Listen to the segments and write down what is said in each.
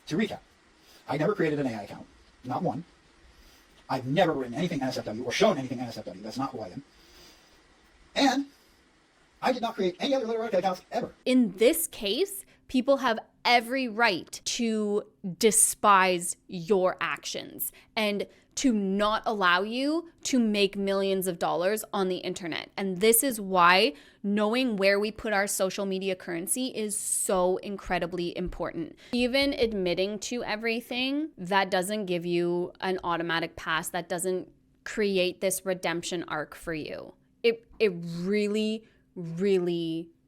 To recap, I never created an AI account, not one. I've never written anything NSFW or shown anything NSFW. That's not who I am. And I did not create any other literary accounts ever. In this case, people have every right to despise your actions and to not allow you to make millions of dollars on the internet. And this is why knowing where we put our social media currency is so incredibly important. Even admitting to everything, that doesn't give you an automatic pass. That doesn't create this redemption arc for you. It really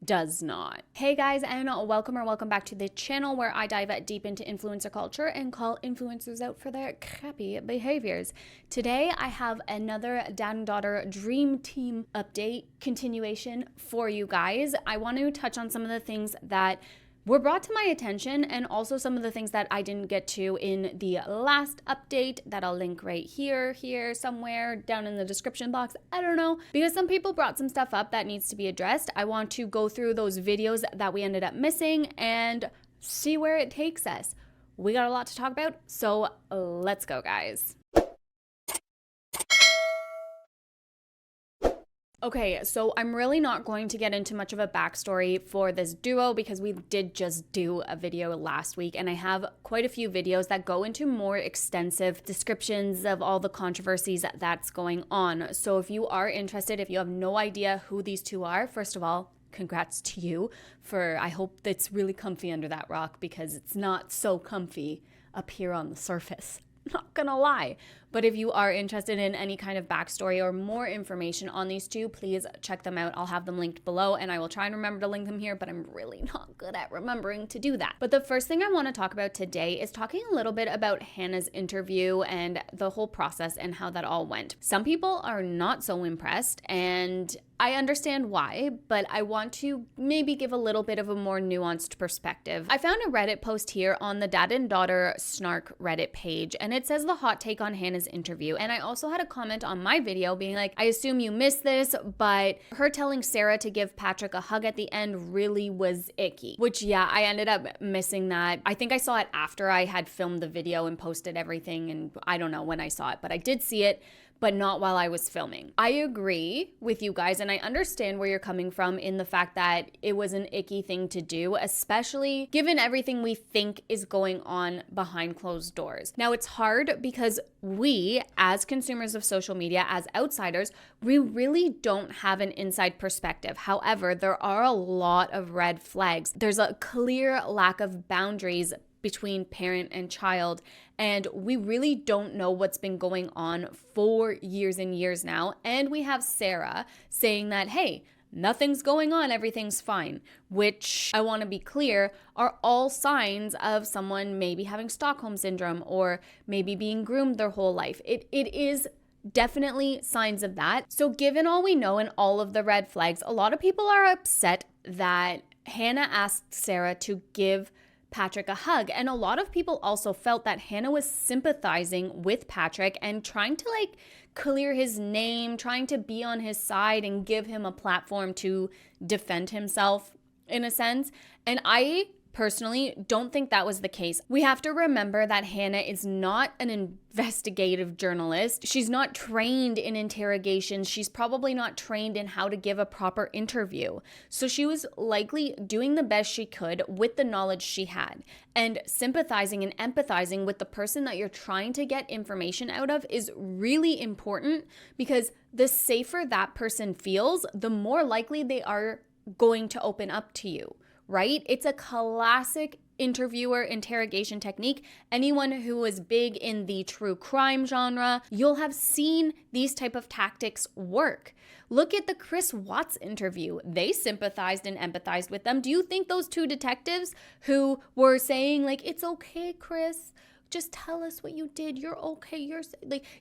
does not. Hey guys, and welcome back to the channel where I dive deep into influencer culture and call influencers out for their crappy behaviors. Today I have another dad and daughter dream team update continuation for you guys. I want to touch on some of the things that were brought to my attention and also some of the things that I didn't get to in the last update that I'll link right here, somewhere down in the description box. I don't know, because some people brought some stuff up that needs to be addressed. I want to go through those videos that we ended up missing and see where it takes us. We got a lot to talk about, so let's go, guys. Okay, so I'm really not going to get into much of a backstory for this duo because we did just do a video last week and I have quite a few videos that go into more extensive descriptions of all the controversies that's going on. So if you are interested, if you have no idea who these two are, first of all, congrats to you for, I hope it's really comfy under that rock because it's not so comfy up here on the surface. Not gonna lie. But if you are interested in any kind of backstory or more information on these two, please check them out. I'll have them linked below and I will try and remember to link them here, but I'm really not good at remembering to do that. But the first thing I want to talk about today is talking a little bit about Hannah's interview and the whole process and how that all went. Some people are not so impressed and I understand why, but I want to maybe give a little bit of a more nuanced perspective. I found a Reddit post here on the Dad and Daughter Snark Reddit page, and it says the hot take on Hannah's interview. And I also had a comment on my video being like, I assume you missed this, but her telling Sarah to give Patrick a hug at the end really was icky. Which, yeah, I ended up missing that. I think I saw it after I had filmed the video and posted everything, and I don't know when I saw it, but I did see it, but not while I was filming. I agree with you guys, and I understand where you're coming from in the fact that it was an icky thing to do, especially given everything we think is going on behind closed doors. Now, it's hard because we, as consumers of social media, as outsiders, we really don't have an inside perspective. However, there are a lot of red flags. There's a clear lack of boundaries between parent and child, and we really don't know what's been going on for years and years now. And we have Sarah saying that, hey, nothing's going on, everything's fine, which I want to be clear are all signs of someone maybe having Stockholm syndrome or maybe being groomed their whole life. It is definitely signs of that. So given all we know and all of the red flags, a lot of people are upset that Hannah asked Sarah to give Patrick a hug. And a lot of people also felt that Hannah was sympathizing with Patrick and trying to clear his name, trying to be on his side and give him a platform to defend himself in a sense. And I personally don't think that was the case. We have to remember that Hannah is not an investigative journalist. She's not trained in interrogation. She's probably not trained in how to give a proper interview. So she was likely doing the best she could with the knowledge she had. And sympathizing and empathizing with the person that you're trying to get information out of is really important because the safer that person feels, the more likely they are going to open up to you. Right? It's a classic interviewer interrogation technique. Anyone who is big in the true crime genre, you'll have seen these type of tactics work. Look at the Chris Watts interview. They sympathized and empathized with them. Do you think those two detectives who were saying it's okay, Chris, just tell us what you did. You're okay.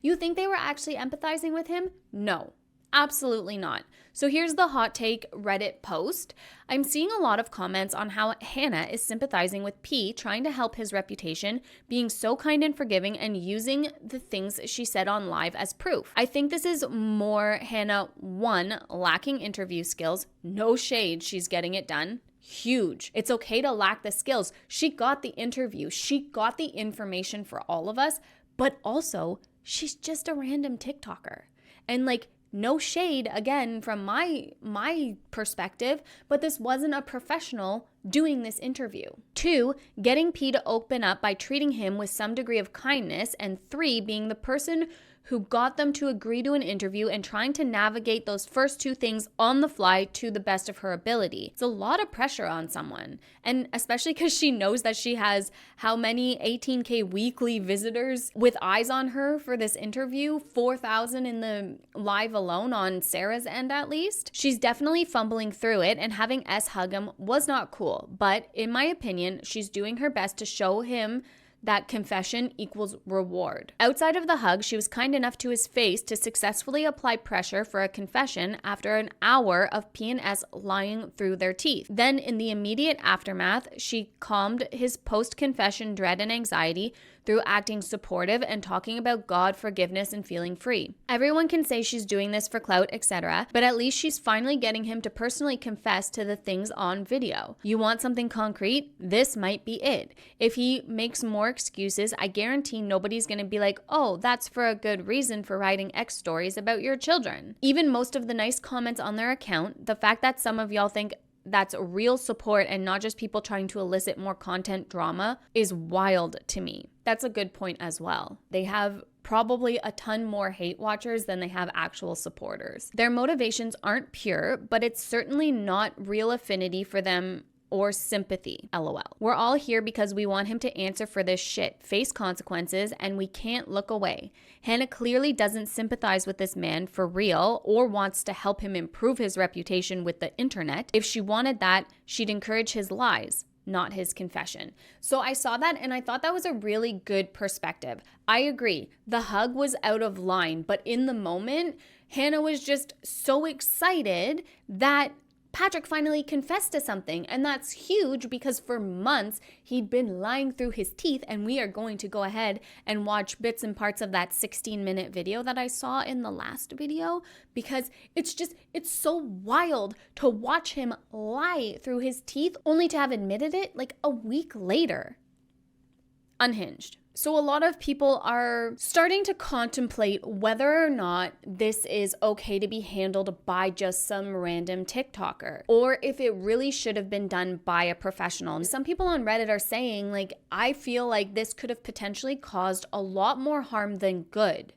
You think they were actually empathizing with him? No. Absolutely not. So here's the hot take Reddit post. I'm seeing a lot of comments on how Hannah is sympathizing with P, trying to help his reputation, being so kind and forgiving, and using the things she said on live as proof. I think this is more Hannah, one, lacking interview skills. No shade, she's getting it done. huge. It's okay to lack the skills. She got the interview. She got the information for all of us, but also she's just a random TikToker. And like, no shade again from my perspective, but this wasn't a professional doing this interview. 2, getting P to open up by treating him with some degree of kindness. And 3, being the person who got them to agree to an interview and trying to navigate those first 2 things on the fly to the best of her ability. It's a lot of pressure on someone. And especially because she knows that she has how many 18K weekly visitors with eyes on her for this interview, 4,000 in the live alone on Sarah's end at least. She's definitely fumbling through it, and having S hug him was not cool. But in my opinion, she's doing her best to show him that confession equals reward. Outside of the hug, she was kind enough to his face to successfully apply pressure for a confession after an hour of P and S lying through their teeth. Then in the immediate aftermath, she calmed his post-confession dread and anxiety through acting supportive and talking about God, forgiveness, and feeling free. Everyone can say she's doing this for clout, etc., but at least she's finally getting him to personally confess to the things on video. You want something concrete? This might be it. If he makes more excuses, I guarantee nobody's gonna be like, oh, that's for a good reason for writing X stories about your children. Even most of the nice comments on their account, the fact that some of y'all think that's real support and not just people trying to elicit more content drama is wild to me. That's a good point as well. They have probably a ton more hate watchers than they have actual supporters. Their motivations aren't pure, but it's certainly not real affinity for them or sympathy, LOL. We're all here because we want him to answer for this shit, face consequences, and we can't look away. Hannah clearly doesn't sympathize with this man for real or wants to help him improve his reputation with the internet. If she wanted that, she'd encourage his lies, not his confession. So I saw that and I thought that was a really good perspective. I agree. The hug was out of line, but in the moment, Hannah was just so excited that Patrick finally confessed to something, and that's huge because for months he'd been lying through his teeth, and we are going to go ahead and watch bits and parts of that 16-minute video that I saw in the last video because it's so wild to watch him lie through his teeth only to have admitted it like a week later. Unhinged. So a lot of people are starting to contemplate whether or not this is okay to be handled by just some random TikToker, or if it really should have been done by a professional. Some people on Reddit are saying, like, I feel like this could have potentially caused a lot more harm than good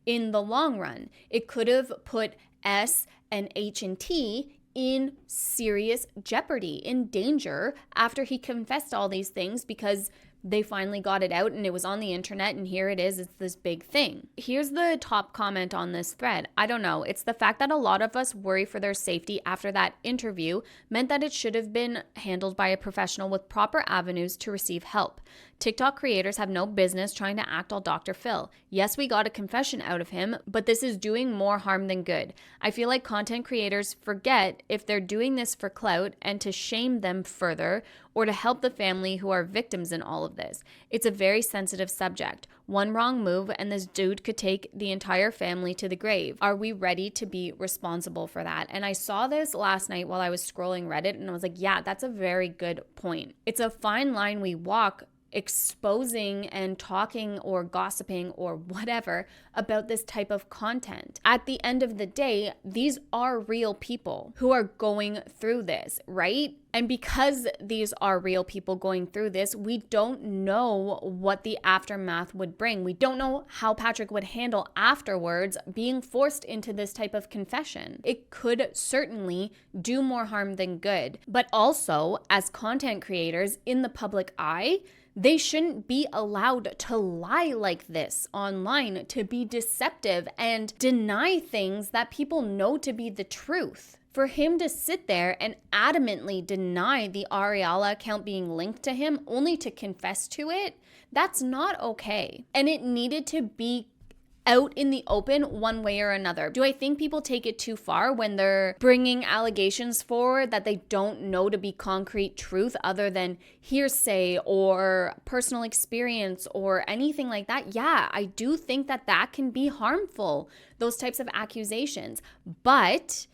in the long run. It could have put S and H and T in serious jeopardy, in danger, after he confessed all these things because they finally got it out and it was on the internet and here it is, it's this big thing. Here's the top comment on this thread. I don't know, it's the fact that a lot of us worry for their safety after that interview meant that it should have been handled by a professional with proper avenues to receive help. TikTok creators have no business trying to act all Dr. Phil. Yes, we got a confession out of him, but this is doing more harm than good. I feel like content creators forget if they're doing this for clout and to shame them further or to help the family who are victims in all of this. It's a very sensitive subject. One wrong move and this dude could take the entire family to the grave. Are we ready to be responsible for that? And I saw this last night while I was scrolling Reddit and I was like, yeah, that's a very good point. It's a fine line we walk exposing and talking or gossiping or whatever about this type of content. At the end of the day, these are real people who are going through this, right? And because these are real people going through this, we don't know what the aftermath would bring. We don't know how Patrick would handle afterwards being forced into this type of confession. It could certainly do more harm than good. But also, as content creators in the public eye, they shouldn't be allowed to lie like this online, to be deceptive and deny things that people know to be the truth. For him to sit there and adamantly deny the Ariala account being linked to him only to confess to it, that's not okay. And it needed to be out in the open one way or another. Do I think people take it too far when they're bringing allegations forward that they don't know to be concrete truth other than hearsay or personal experience or anything like that? Yeah, I do think that that can be harmful, those types of accusations. But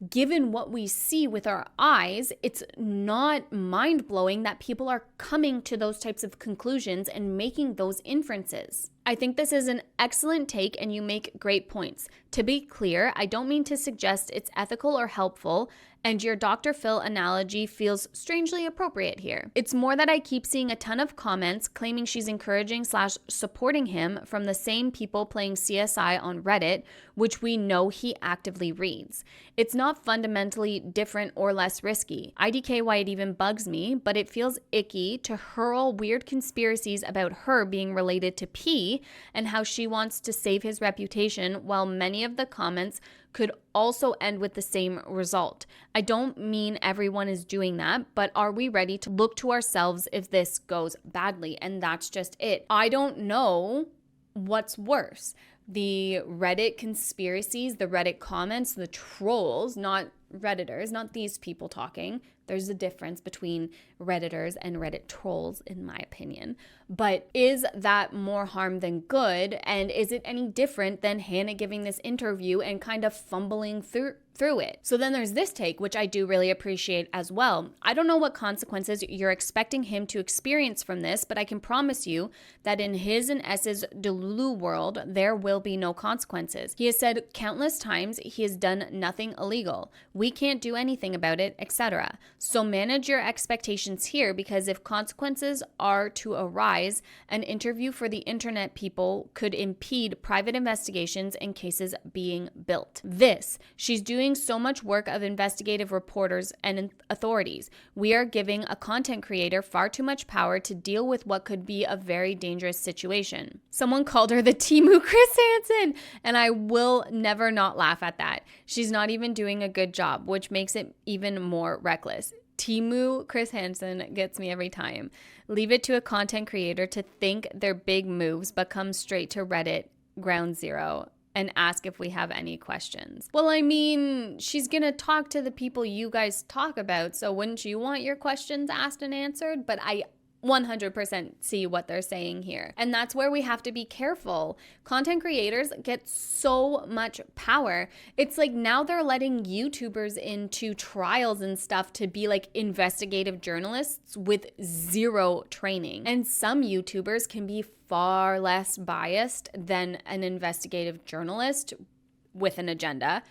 given what we see with our eyes, it's not mind-blowing that people are coming to those types of conclusions and making those inferences. I think this is an excellent take and you make great points. To be clear, I don't mean to suggest it's ethical or helpful, and your Dr. Phil analogy feels strangely appropriate here. It's more that I keep seeing a ton of comments claiming she's encouraging/supporting him from the same people playing CSI on Reddit, which we know he actively reads. It's not fundamentally different or less risky. IDK why it even bugs me, but it feels icky to hurl weird conspiracies about her being related to P and how she wants to save his reputation, while many of the comments could also end with the same result. I don't mean everyone is doing that, but are we ready to look to ourselves if this goes badly? And that's just it. I don't know what's worse. The Reddit conspiracies, the Reddit comments, the trolls, not Redditors, not these people talking. There's a difference between Redditors and Reddit trolls, in my opinion. But is that more harm than good? And is it any different than Hannah giving this interview and kind of fumbling through it? So then there's this take, which I do really appreciate as well. I don't know what consequences you're expecting him to experience from this, but I can promise you that in his and S's Delulu world, there will be no consequences. He has said countless times he has done nothing illegal. We can't do anything about it, etc. So manage your expectations here, because if consequences are to arise, an interview for the internet people could impede private investigations and cases being built. She's doing so much work of investigative reporters and authorities. We are giving a content creator far too much power to deal with what could be a very dangerous situation. Someone called her the Temu Chris Hansen, and I will never not laugh at that. She's not even doing a good job, which makes it even more reckless. Temu Chris Hansen gets me every time. Leave it to a content creator to think their big moves, but come straight to Reddit, ground zero, and ask if we have any questions. Well, I mean, she's gonna talk to the people you guys talk about, so wouldn't you want your questions asked and answered? But I 100% see what they're saying here. And that's where we have to be careful. Content creators get so much power. It's like now they're letting YouTubers into trials and stuff to be like investigative journalists with zero training. And some YouTubers can be far less biased than an investigative journalist with an agenda.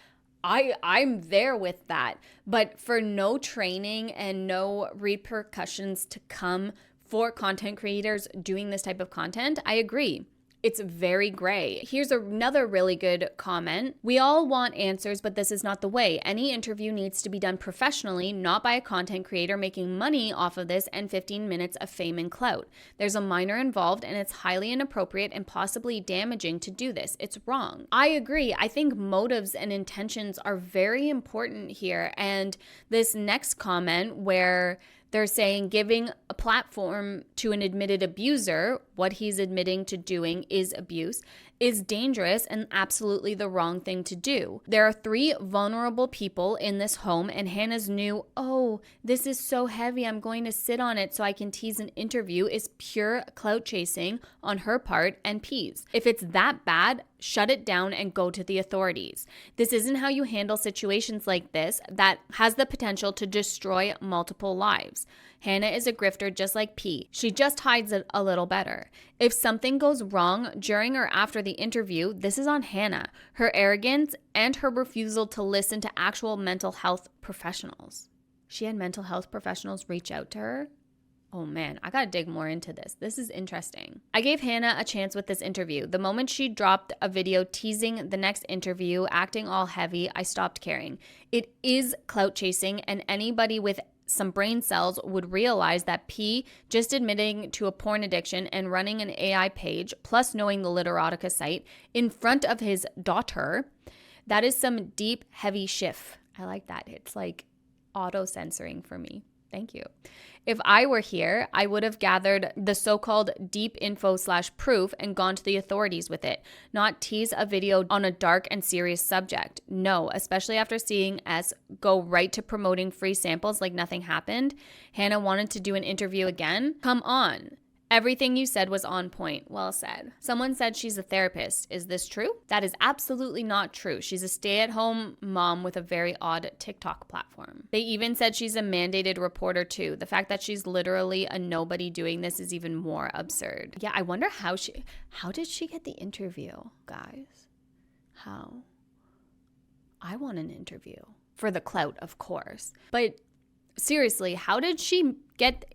I'm there with that. But for no training and no repercussions to come for content creators doing this type of content, I agree. It's very gray. Here's another really good comment. We all want answers, but this is not the way. Any interview needs to be done professionally, not by a content creator making money off of this and 15 minutes of fame and clout. There's a minor involved, and it's highly inappropriate and possibly damaging to do this. It's wrong. I agree. I think motives and intentions are very important here. And this next comment where they're saying giving a platform to an admitted abuser, what he's admitting to doing is abuse, is dangerous and absolutely the wrong thing to do. There are 3 vulnerable people in this home, and Hannah's new, oh, this is so heavy, I'm going to sit on it so I can tease an interview, is pure clout chasing on her part and P's. If it's that bad, shut it down and go to the authorities. This isn't how you handle situations like this that has the potential to destroy multiple lives. Hannah is a grifter just like P. She just hides it a little better. If something goes wrong during or after the interview, this is on Hannah, her arrogance, and her refusal to listen to actual mental health professionals. She had mental health professionals reach out to her? Oh man, I gotta dig more into this. This is interesting. I gave Hannah a chance with this interview. The moment she dropped a video teasing the next interview, acting all heavy, I stopped caring. It is clout chasing, and anybody with some brain cells would realize that P just admitting to a porn addiction and running an AI page, plus knowing the Literotica site, in front of his daughter, that is some deep, heavy shift. I like that. It's like auto-censoring for me. Thank you. If I were here, I would have gathered the so-called deep info/proof and gone to the authorities with it, not tease a video on a dark and serious subject. No, especially after seeing S go right to promoting free samples like nothing happened. Hannah wanted to do an interview again? Come on. Everything you said was on point. Well said. Someone said she's a therapist. Is this true? That is absolutely not true. She's a stay-at-home mom with a very odd TikTok platform. They even said she's a mandated reporter too. The fact that she's literally a nobody doing this is even more absurd. Yeah, I wonder how did she get the interview, guys? How? I want an interview. For the clout, of course. But seriously, how did she get...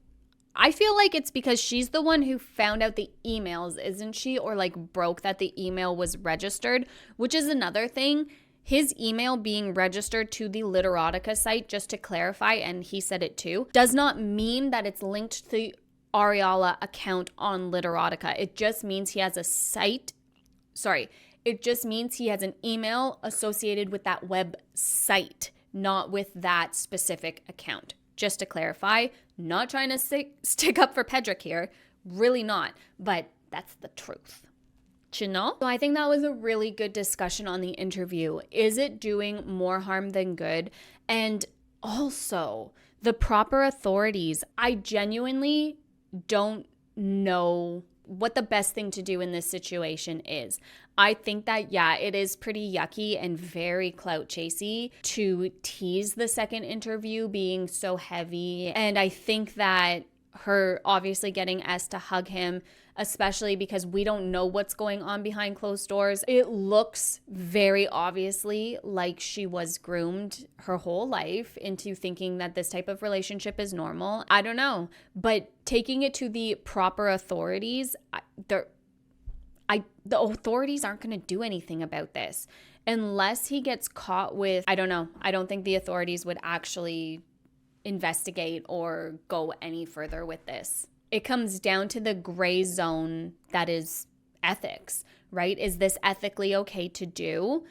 I feel like it's because she's the one who found out the emails, isn't she? Or like broke that the email was registered, which is another thing. His email being registered to the Literotica site, just to clarify, and he said it too, does not mean that it's linked to the Ariala account on Literotica. It just means he has a site. Sorry, it just means he has an email associated with that website, not with that specific account. Just to clarify, not trying to stick up for Pedrick here, really not, but that's the truth. You know? So I think that was a really good discussion on the interview. Is it doing more harm than good? And also, the proper authorities. I genuinely don't know what the best thing to do in this situation is. I think that, yeah, it is pretty yucky and very clout chasey to tease the second interview being so heavy. And I think that her obviously getting S to hug him, especially because we don't know what's going on behind closed doors. It looks very obviously like she was groomed her whole life into thinking that this type of relationship is normal. I don't know, but taking it to the proper authorities, the authorities aren't going to do anything about this unless he gets caught with, I don't know. I don't think the authorities would actually investigate or go any further with this. It comes down to the gray zone that is ethics, right? Is this ethically okay to do?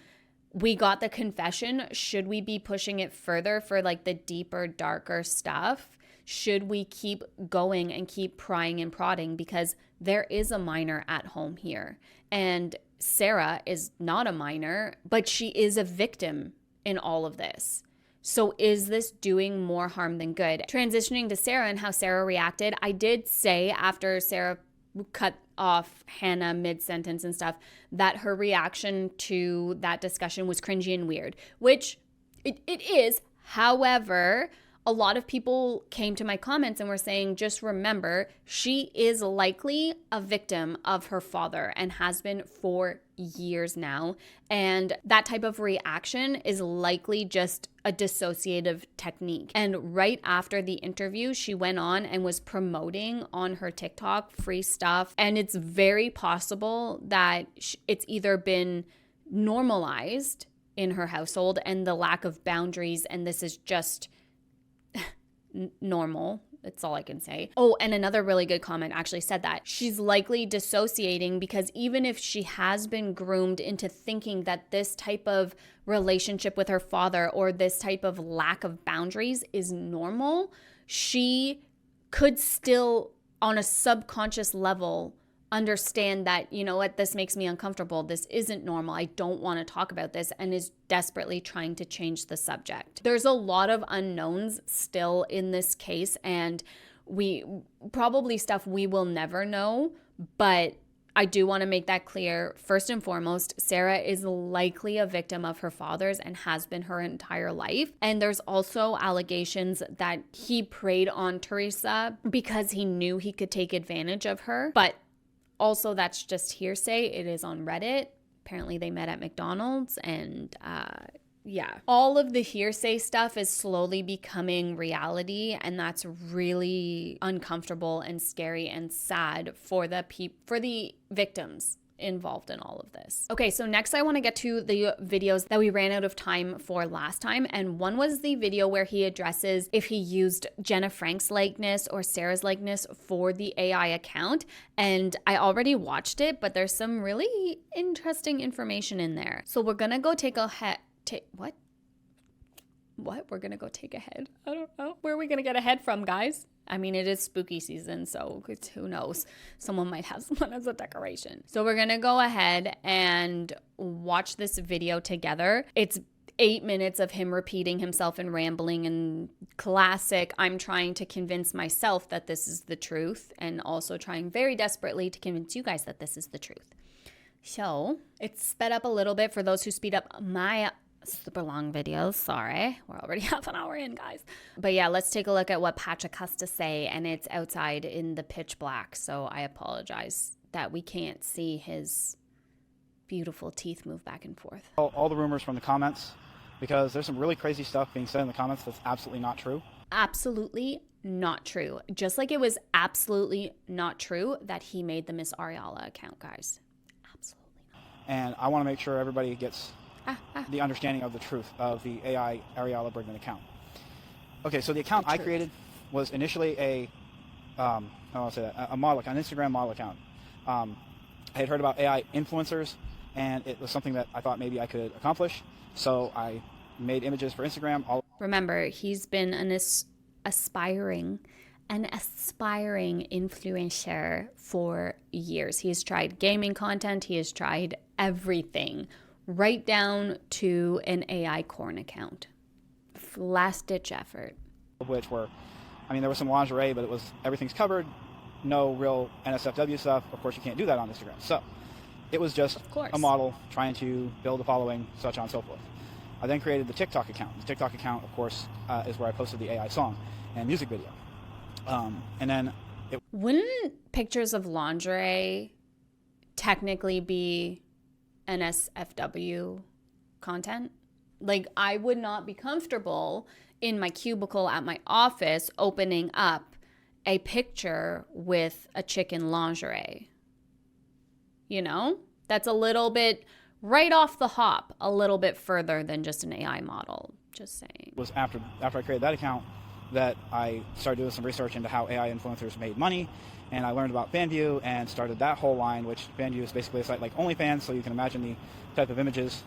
We got the confession. Should we be pushing it further for like the deeper, darker stuff? Should we keep going and keep prying and prodding? Because there is a minor at home here. And Sarah is not a minor, but she is a victim in all of this. So is this doing more harm than good? Transitioning to Sarah and how Sarah reacted, I did say after Sarah cut off Hannah mid-sentence and stuff that her reaction to that discussion was cringy and weird, which it is. However, a lot of people came to my comments and were saying, just remember, she is likely a victim of her father and has been for years now. And that type of reaction is likely just a dissociative technique. And right after the interview, she went on and was promoting on her TikTok free stuff. And it's very possible that it's either been normalized in her household and the lack of boundaries, and this is just normal. That's all I can say. Oh, and another really good comment actually said that she's likely dissociating because even if she has been groomed into thinking that this type of relationship with her father or this type of lack of boundaries is normal, she could still, on a subconscious level, understand that, you know what, this makes me uncomfortable. This isn't normal. I don't want to talk about this, and is desperately trying to change the subject. There's a lot of unknowns still in this case, and we probably stuff we will never know, but I do want to make that clear. First and foremost, Sarah is likely a victim of her father's and has been her entire life. And there's also allegations that he preyed on Teresa because he knew he could take advantage of her, but also, that's just hearsay. It is on Reddit. Apparently, they met at McDonald's. And yeah, all of the hearsay stuff is slowly becoming reality. And that's really uncomfortable and scary and sad for the victims involved in all of this. Okay, so next I want to get to the videos that we ran out of time for last time, and one was the video where he addresses if he used Jenna Frank's likeness or Sarah's likeness for the AI account, and I already watched it, but there's some really interesting information in there. So we're gonna go take a what? We're gonna go take a head? I don't know. Where are we gonna get a head from, guys? I mean, it is spooky season, so who knows? Someone might have someone as a decoration. So we're going to go ahead and watch this video together. It's 8 minutes of him repeating himself and rambling and classic, I'm trying to convince myself that this is the truth and also trying very desperately to convince you guys that this is the truth. So it's sped up a little bit for those who speed up my super long videos. Sorry, we're already half an hour in, guys. But yeah, let's take a look at what Patrick has to say, and it's outside in the pitch black, so I apologize that we can't see his beautiful teeth move back and forth. All the rumors from the comments, because there's some really crazy stuff being said in the comments that's absolutely not true. Absolutely not true. Just like it was absolutely not true that he made the Miss Ariala account, guys. Absolutely not. And I want to make sure everybody gets the understanding of the truth of the AI Ariala Brigman account. Okay, so the account I created was initially a model account, an Instagram model account. I had heard about AI influencers, and it was something that I thought maybe I could accomplish. So I made images for Instagram. Remember, he's been an aspiring influencer for years. He has tried gaming content. He has tried everything, right down to an AI corn account. Last ditch effort. Which were, I mean, there was some lingerie, but it was everything's covered. No real NSFW stuff. Of course, you can't do that on Instagram. So it was just a model trying to build a following, such on and so forth. I then created the TikTok account. The TikTok account, of course, is where I posted the AI song and music video. And then wouldn't pictures of lingerie technically be NSFW content? Like, I would not be comfortable in my cubicle at my office opening up a picture with a chick in lingerie. You know, that's a little bit right off the hop, a little bit further than just an AI model. Just saying. It was after I created that account that I started doing some research into how AI influencers made money, and I learned about FanView and started that whole line, which FanView is basically a site like OnlyFans, so you can imagine the type of images.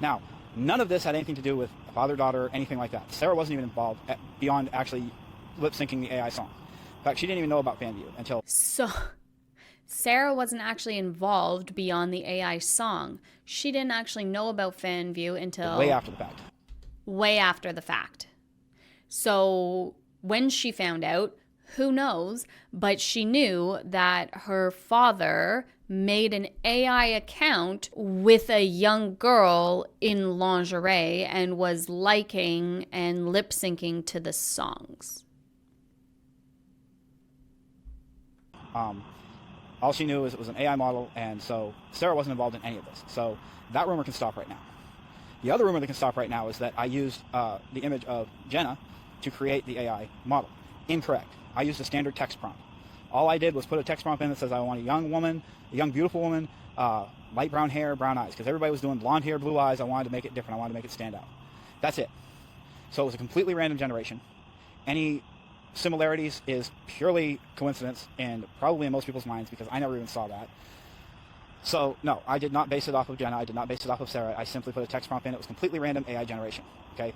Now, none of this had anything to do with father-daughter, anything like that. Sarah wasn't even involved beyond actually lip-syncing the AI song. In fact, she didn't even know about FanView until... So, Sarah wasn't actually involved beyond the AI song. She didn't actually know about FanView until... way after the fact. Way after the fact. So, when she found out, who knows, but she knew that her father made an AI account with a young girl in lingerie and was liking and lip-syncing to the songs. All she knew is it was an AI model, and so Sarah wasn't involved in any of this. So that rumor can stop right now. The other rumor that can stop right now is that I used the image of Jenna to create the AI model. Incorrect. I used a standard text prompt. All I did was put a text prompt in that says I want a young woman, a young beautiful woman, light brown hair, brown eyes, because everybody was doing blonde hair, blue eyes. I wanted to make it different. I wanted to make it stand out. That's it. So it was a completely random generation. Any similarities is purely coincidence, and probably in most people's minds, because I never even saw that. So no, I did not base it off of Jenna. I did not base it off of Sarah. I simply put a text prompt in. It was completely random AI generation. Okay.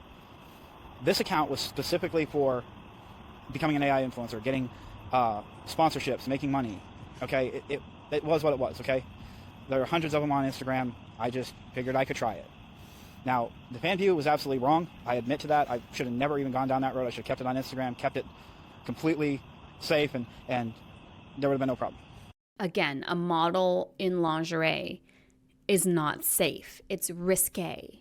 This account was specifically for becoming an AI influencer, getting sponsorships, making money. Okay, it was what it was. Okay, there are hundreds of them on Instagram. I just figured I could try it. Now, the FanView was absolutely wrong. I admit to that. I should have never even gone down that road. I should have kept it on Instagram, kept it completely safe, and there would have been no problem. Again, a model in lingerie is not safe. It's risque,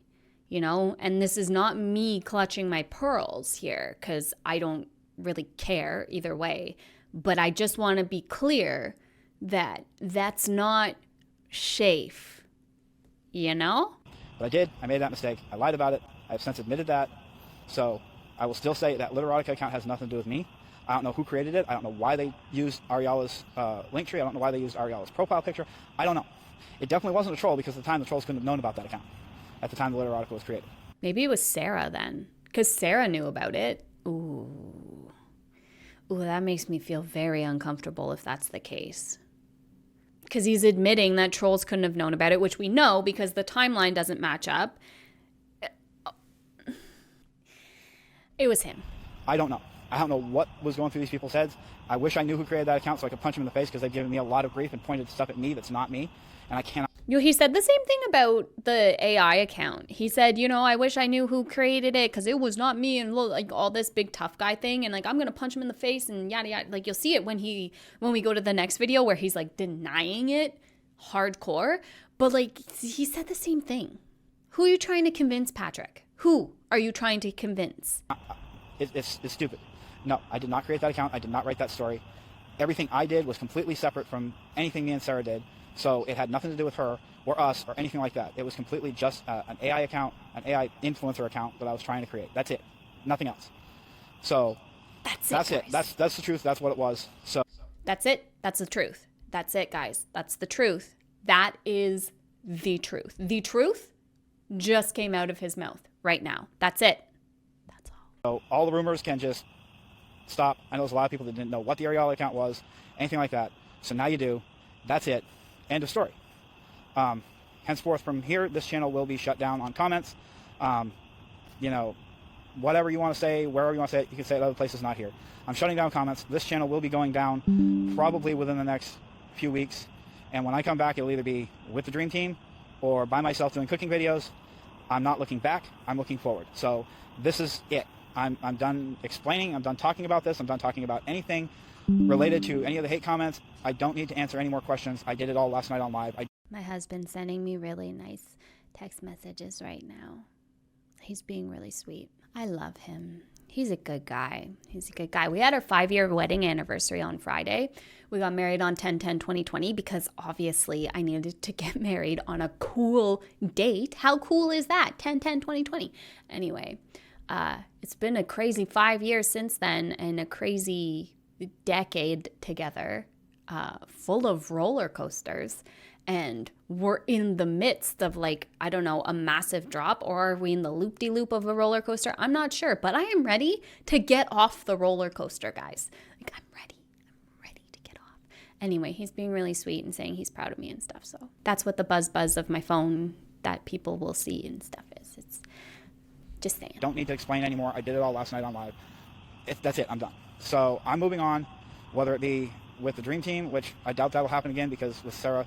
you know? And this is not me clutching my pearls here, because I don't really care either way. But I just want to be clear that that's not safe, you know? But I did. I made that mistake. I lied about it. I've since admitted that. So I will still say that Literotica account has nothing to do with me. I don't know who created it. I don't know why they used Ariala's link tree. I don't know why they used Ariala's profile picture. I don't know. It definitely wasn't a troll, because at the time the trolls couldn't have known about that account at the time the Literotica was created. Maybe it was Sarah then, because Sarah knew about it. Ooh, that makes me feel very uncomfortable if that's the case. Because he's admitting that trolls couldn't have known about it, which we know because the timeline doesn't match up. It was him. I don't know. I don't know what was going through these people's heads. I wish I knew who created that account so I could punch him in the face, because they've given me a lot of grief and pointed stuff at me that's not me, and I cannot. He said the same thing about the AI account. He said, I wish I knew who created it because it was not me, and like all this big tough guy thing, and like I'm gonna punch him in the face and yada yada. Like you'll see it when we go to the next video where he's like denying it hardcore. But like he said the same thing. Who are you trying to convince, Patrick? Who are you trying to convince? It's stupid. No, I did not create that account. I did not write that story. Everything I did was completely separate from anything me and Sarah did. So it had nothing to do with her or us or anything like that. It was completely just an AI account, an AI influencer account that I was trying to create. That's it. Nothing else. So that's it. That's the truth. That's what it was. So that's it. That's the truth. That's it, guys. That's the truth. That is the truth. The truth just came out of his mouth right now. That's it. That's all. So all the rumors can just stop. I know there's a lot of people that didn't know what the Ariella account was, anything like that. So now you do. That's it. End of story. Henceforth, from here, this channel will be shut down on comments. Whatever you want to say, wherever you want to say it, you can say it other places, not here. I'm shutting down comments. This channel will be going down probably within the next few weeks. And when I come back, it'll either be with the Dream Team or by myself doing cooking videos. I'm not looking back. I'm looking forward. So this is it. I'm done explaining. I'm done talking about this. I'm done talking about anything related to any of the hate comments. I don't need to answer any more questions. I did it all last night on live. My husband's sending me really nice text messages right now. He's being really sweet. I love him. He's a good guy. He's a good guy. We had our 5-year wedding anniversary on Friday. We got married on 10/10/2020 because obviously I needed to get married on a cool date. How cool is that? 10/10/2020. Anyway, it's been a crazy 5 years since then and a crazy decade together, full of roller coasters. And we're in the midst of a massive drop, or are we in the loop-de-loop of a roller coaster? I'm not sure, but I am ready to get off the roller coaster, guys. I'm ready to get off. Anyway, he's being really sweet and saying he's proud of me and stuff. So that's what the buzz of my phone that people will see and stuff is. It's just saying. Don't need to explain anymore. I did it all last night on live. That's it. I'm done. So I'm moving on, whether it be with the Dream Team, which I doubt that will happen again because with Sarah,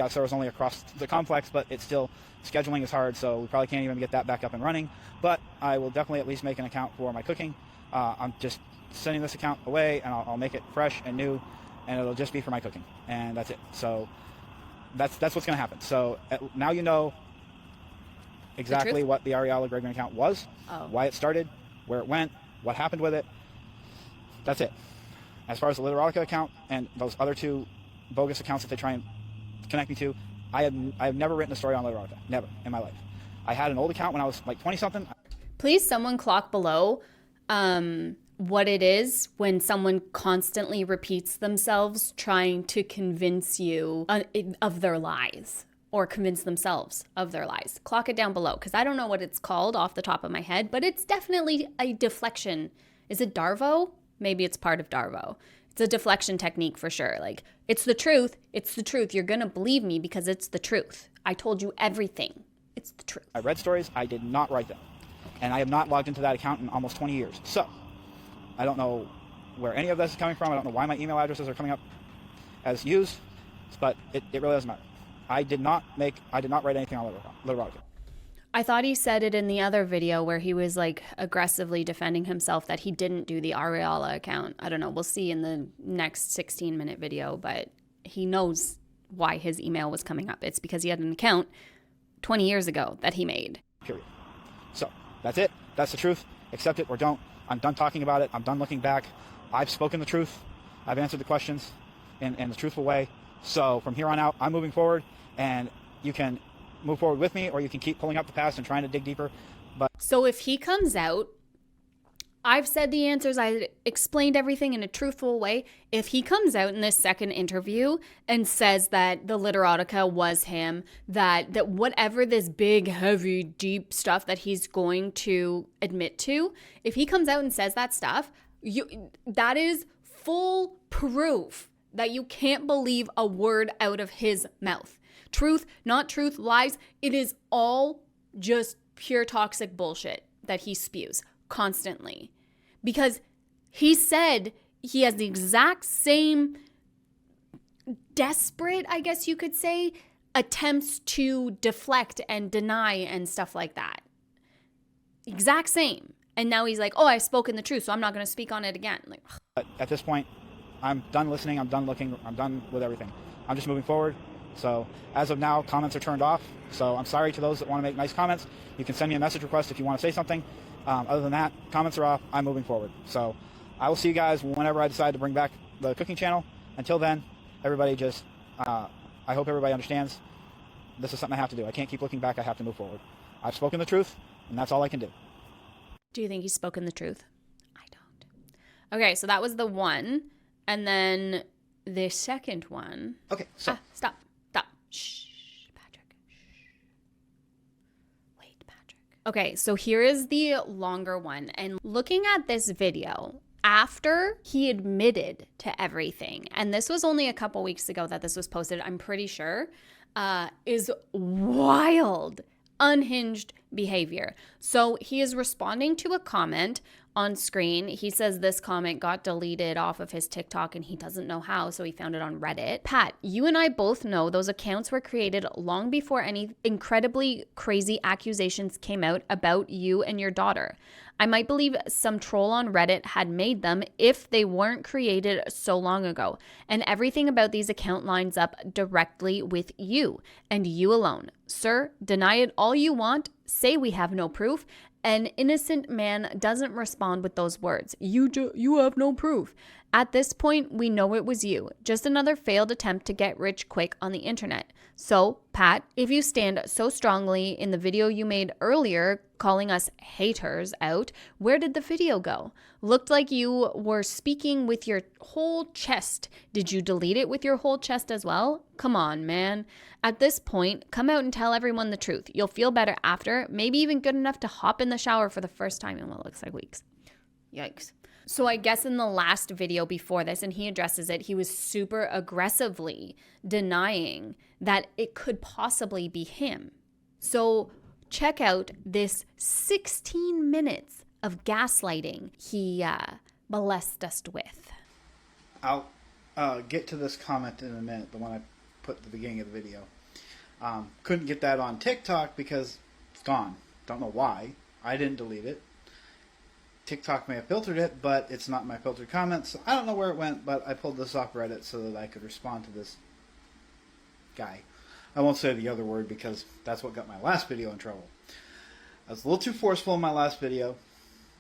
Sarah's only across the complex, but it's still, scheduling is hard, so we probably can't even get that back up and running. But I will definitely at least make an account for my cooking. I'm just sending this account away, and I'll make it fresh and new, and it'll just be for my cooking, and that's it. So that's what's going to happen. So now you know exactly what the Ariella Gregory account was, why it started, where it went, what happened with it. That's it. As far as the Literotica account and those other two bogus accounts that they try and connect me to, I have never written a story on Literotica. Never in my life. I had an old account when I was like 20-something. Please, someone clock below what it is when someone constantly repeats themselves trying to convince you of their lies or convince themselves of their lies. Clock it down below because I don't know what it's called off the top of my head, but it's definitely a deflection. Is it Darvo? Maybe it's part of Darvo. It's a deflection technique for sure. It's the truth. It's the truth. You're going to believe me because it's the truth. I told you everything. It's the truth. I read stories. I did not write them. And I have not logged into that account in almost 20 years. So I don't know where any of this is coming from. I don't know why my email addresses are coming up as used, but it really doesn't matter. I did not write anything on Literotica. I thought he said it in the other video where he was aggressively defending himself that he didn't do the Ariella account. I don't know. We'll see in the next 16-minute video, but he knows why his email was coming up. It's because he had an account 20 years ago that he made. Period. So that's it. That's the truth. Accept it or don't. I'm done talking about it. I'm done looking back. I've spoken the truth. I've answered the questions in the truthful way. So from here on out, I'm moving forward, and you can move forward with me, or you can keep pulling up the past and trying to dig deeper. But so if he comes out, I've said the answers, I explained everything in a truthful way. If he comes out in this second interview and says that the Literotica was him, that whatever this big, heavy, deep stuff that he's going to admit to, if he comes out and says that stuff, that is full proof that you can't believe a word out of his mouth. Truth, not truth, lies. It is all just pure toxic bullshit that he spews constantly. Because he said he has the exact same desperate, I guess you could say, attempts to deflect and deny and stuff like that. Exact same. And now he's like, oh, I've spoken the truth, so I'm not going to speak on it again. Like, But at this point, I'm done listening, I'm done looking, I'm done with everything. I'm just moving forward. So as of now, comments are turned off. So I'm sorry to those that want to make nice comments. You can send me a message request if you want to say something. Other than that, comments are off. I'm moving forward. So I will see you guys whenever I decide to bring back the cooking channel. Until then, everybody just, I hope everybody understands this is something I have to do. I can't keep looking back. I have to move forward. I've spoken the truth, and that's all I can do. do you think he's spoken the truth? I don't. Okay, so that was the one. And then the second one. Okay, so. Stop. Shh, Patrick. Shh. Wait, Patrick. Okay, so here is the longer one. And looking at this video, after he admitted to everything, and this was only a couple weeks ago that this was posted, I'm pretty sure, is wild, unhinged behavior. So he is responding to a comment on screen. He says this comment got deleted off of his TikTok and he doesn't know how, so he found it on Reddit. Pat, you and I both know those accounts were created long before any incredibly crazy accusations came out about you and your daughter. I might believe some troll on Reddit had made them if they weren't created so long ago. And everything about these accounts lines up directly with you and you alone. Sir, deny it all you want, say we have no proof. An innocent man doesn't respond with those words. You have no proof. At this point, we know it was you. Just another failed attempt to get rich quick on the internet. So, Pat, if you stand so strongly in the video you made earlier calling us haters out, where did the video go? Looked like you were speaking with your whole chest. Did you delete it with your whole chest as well? Come on, man. At this point, come out and tell everyone the truth. You'll feel better after, maybe even good enough to hop in the shower for the first time in what looks like weeks. Yikes. So I guess in the last video before this, and he addresses it, he was super aggressively denying that it could possibly be him. So check out this 16 minutes of gaslighting he blessed us with. I'll get to this comment in a minute, the one I put at the beginning of the video. Couldn't get that on TikTok because it's gone. Don't know why. I didn't delete it. TikTok may have filtered it, but it's not my filtered comments. I don't know where it went, but I pulled this off Reddit so that I could respond to this guy. I won't say the other word because that's what got my last video in trouble. I was a little too forceful in my last video,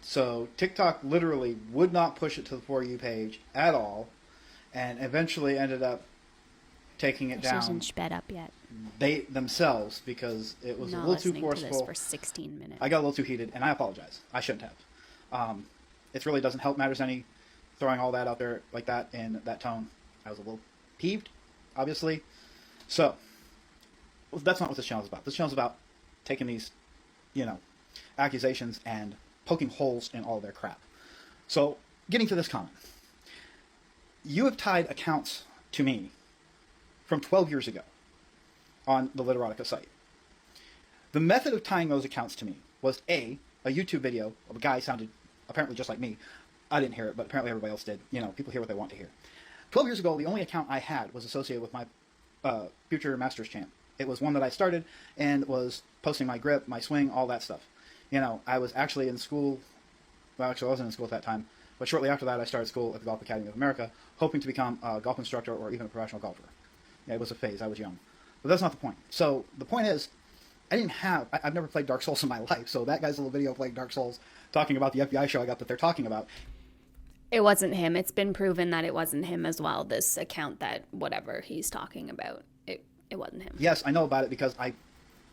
so TikTok literally would not push it to the For You page at all, and eventually ended up taking it down. Hasn't sped up yet. They themselves, because it was a little too forceful. To this for 16 minutes. I got a little too heated, and I apologize. I shouldn't have. It really doesn't help matters any, throwing all that out there like that in that tone. I was a little peeved, obviously. So, that's not what this channel is about. This channel is about taking these, accusations and poking holes in all their crap. So, getting to this comment. You have tied accounts to me from 12 years ago on the Literotica site. The method of tying those accounts to me was a YouTube video of a guy sounded apparently just like me. I didn't hear it, but apparently everybody else did. People hear what they want to hear. 12 years ago, the only account I had was associated with my future Masters champ. It was one that I started and was posting my grip, my swing, all that stuff. I was actually in school. Well, actually, I wasn't in school at that time. But shortly after that, I started school at the Golf Academy of America, hoping to become a golf instructor or even a professional golfer. Yeah, it was a phase. I was young. But that's not the point. So the point is, I've never played Dark Souls in my life, so that guy's little video playing Dark Souls, talking about the FBI show I got that they're talking about. It wasn't him. It's been proven that it wasn't him as well, this account that whatever he's talking about. It wasn't him. Yes, I know about it because I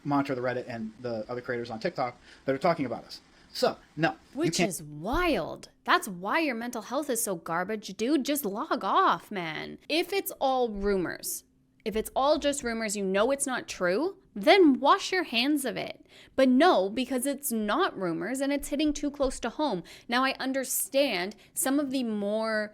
monitor the Reddit and the other creators on TikTok that are talking about us. So, no. Which is wild. That's why your mental health is so garbage, dude. Just log off, man. If it's all rumors, if it's all just rumors, it's not true, then wash your hands of it. But no, because it's not rumors and it's hitting too close to home. Now, I understand some of the more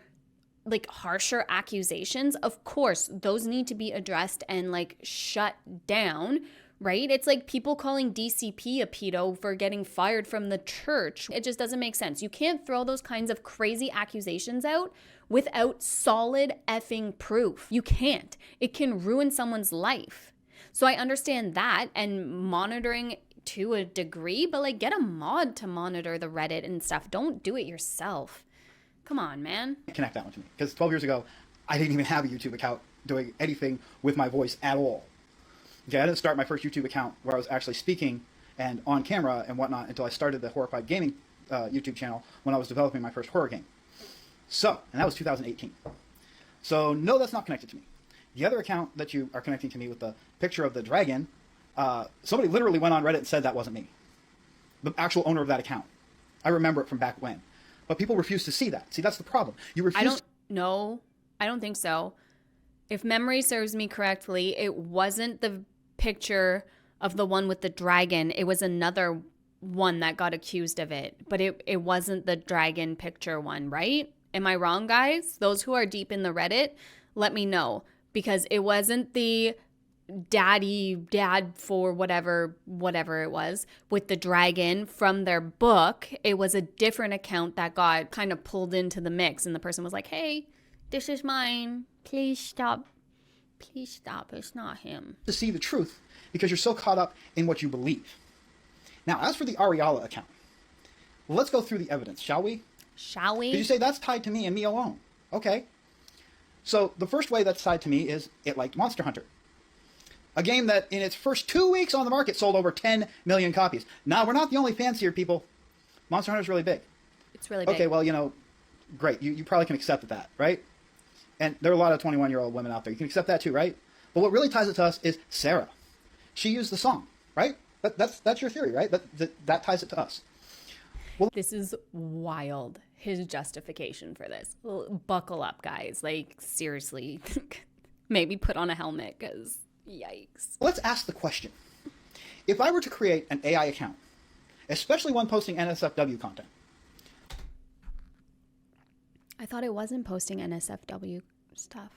harsher accusations. Of course, those need to be addressed and shut down, right? It's like people calling DCP a pedo for getting fired from the church. It just doesn't make sense. You can't throw those kinds of crazy accusations out without solid effing proof. You can't. It can ruin someone's life. So I understand that and monitoring to a degree, but like get a mod to monitor the Reddit and stuff. Don't do it yourself. Come on, man. Connect that one to me. Because 12 years ago, I didn't even have a YouTube account doing anything with my voice at all. Okay, I didn't start my first YouTube account where I was actually speaking and on camera and whatnot until I started the Horrified Gaming YouTube channel when I was developing my first horror game. So, and that was 2018. So, no, that's not connected to me. The other account that you are connecting to me with the picture of the dragon, somebody literally went on Reddit and said that wasn't me. The actual owner of that account. I remember it from back when. But people refuse to see that. See, that's the problem. You refuse. I don't think so. If memory serves me correctly, it wasn't the picture of the one with the dragon. It was another one that got accused of it. But it wasn't the dragon picture one, right? Am I wrong, guys? Those who are deep in the Reddit, let me know. Because it wasn't the dad for whatever it was with the dragon from their book. It was a different account that got kind of pulled into the mix, and the person was like, hey, this is mine, please stop, it's not him. To see the truth because you're so caught up in what you believe. Now, as for the Ariala account, let's go through the evidence, shall we? Because you say that's tied to me and me alone. Okay. So the first way that's tied to me is it liked Monster Hunter. A game that in its first 2 weeks on the market sold over 10 million copies. Now, we're not the only fans here, people. Monster Hunter's really big. It's really big. Okay, well, great. You probably can accept that, right? And there are a lot of 21-year-old women out there. You can accept that too, right? But what really ties it to us is Sarah. She used the song, right? That's your theory, right? That ties it to us. Well, this is wild. His justification for this. Buckle up, guys. Like, seriously. Maybe put on a helmet, because yikes. Let's ask the question. If I were to create an AI account, especially one posting NSFW content. I thought it wasn't posting NSFW stuff.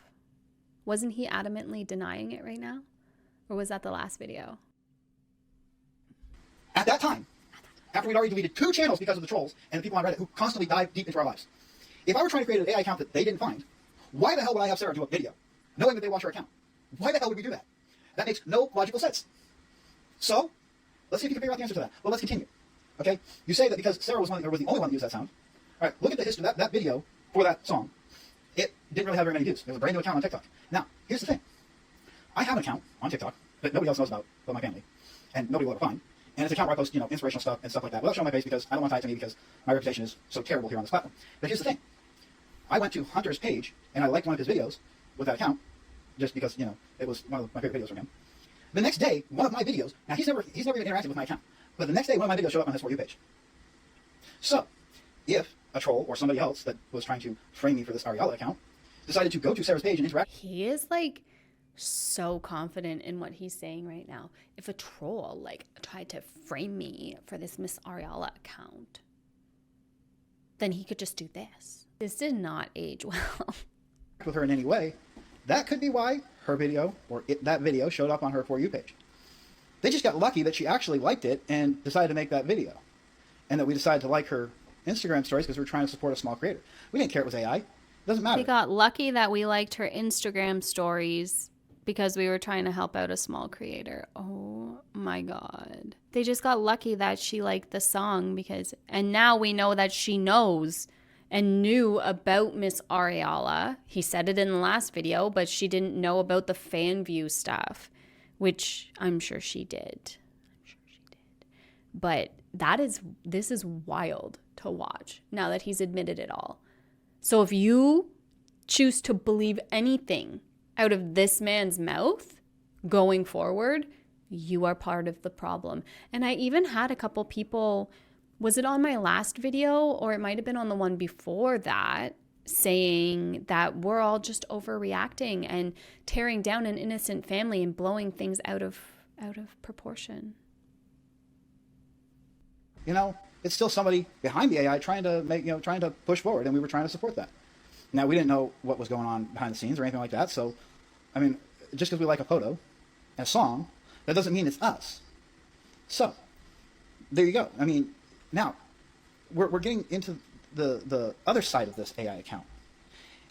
Wasn't he adamantly denying it right now? Or was that the last video? At that time, after we'd already deleted 2 channels because of the trolls and the people on Reddit who constantly dive deep into our lives. If I were trying to create an AI account that they didn't find, why the hell would I have Sarah do a video, knowing that they watch her account? Why the hell would we do that? That makes no logical sense. So, let's see if you can figure out the answer to that. Well, let's continue. Okay? You say that because Sarah was the only one that used that sound. All right, look at the history of that video for that song. It didn't really have very many views. It was a brand new account on TikTok. Now, here's the thing. I have an account on TikTok that nobody else knows about but my family, and nobody will ever find. And it's an account where I post, inspirational stuff and stuff like that. Without showing my face because I don't want to tie it to me because my reputation is so terrible here on this platform. But here's the thing. I went to Hunter's page and I liked one of his videos with that account just because, it was one of my favorite videos from him. The next day, one of my videos, now he's never even interacted with my account, but the next day one of my videos showed up on his For You page. So, if a troll or somebody else that was trying to frame me for this Ariala account decided to go to Sarah's page and interact. He is like so confident in what he's saying right now. If a troll tried to frame me for this Miss Ariala account, then he could just do this. This did not age well. With her in any way, that could be why her video or that video showed up on her For You page. They just got lucky that she actually liked it and decided to make that video, and that we decided to like her Instagram stories because we're trying to support a small creator. We didn't care it was AI. It doesn't matter. We got lucky that we liked her Instagram stories because we were trying to help out a small creator. Oh my God. They just got lucky that she liked the song and now we know that she knows and knew about Miss Ariala. He said it in the last video, but she didn't know about the fan view stuff, which I'm sure she did. But this is wild to watch now that he's admitted it all. So if you choose to believe anything out of this man's mouth going forward, you are part of the problem. And I even had a couple people, was it on my last video or it might have been on the one before that, saying that we're all just overreacting and tearing down an innocent family and blowing things out of proportion. It's still somebody behind the AI trying to push forward, and we were trying to support that. Now, we didn't know what was going on behind the scenes or anything like that, so, just because we like a photo and a song, that doesn't mean it's us. So, there you go. Now, we're getting into the other side of this AI account.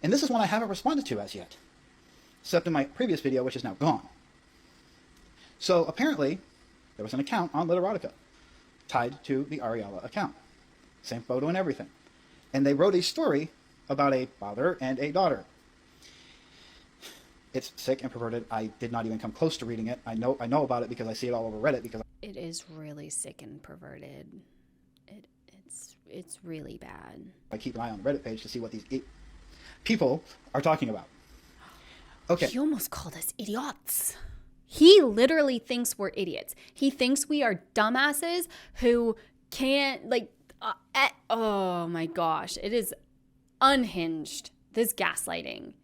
And this is one I haven't responded to as yet, except in my previous video, which is now gone. So apparently, there was an account on Literotica tied to the Ariella account. Same photo and everything. And they wrote a story about a father and a daughter. It's sick and perverted. I did not even come close to reading it. I know about it because I see it all over Reddit. Because it is really sick and perverted. It's really bad. I keep an eye on the Reddit page to see what these people are talking about. Okay. He almost called us idiots. He literally thinks we're idiots. He thinks we are dumbasses who can't, oh my gosh. It is unhinged. This gaslighting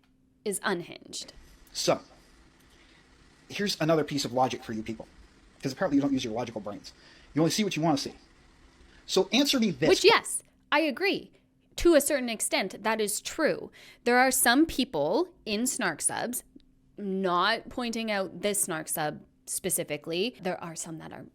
is unhinged. So, here's another piece of logic for you people. Because apparently you don't use your logical brains. You only see what you want to see. So answer me this. Which, yes, I agree. To a certain extent, that is true. There are some people in snark subs, not pointing out this snark sub specifically. There are some that are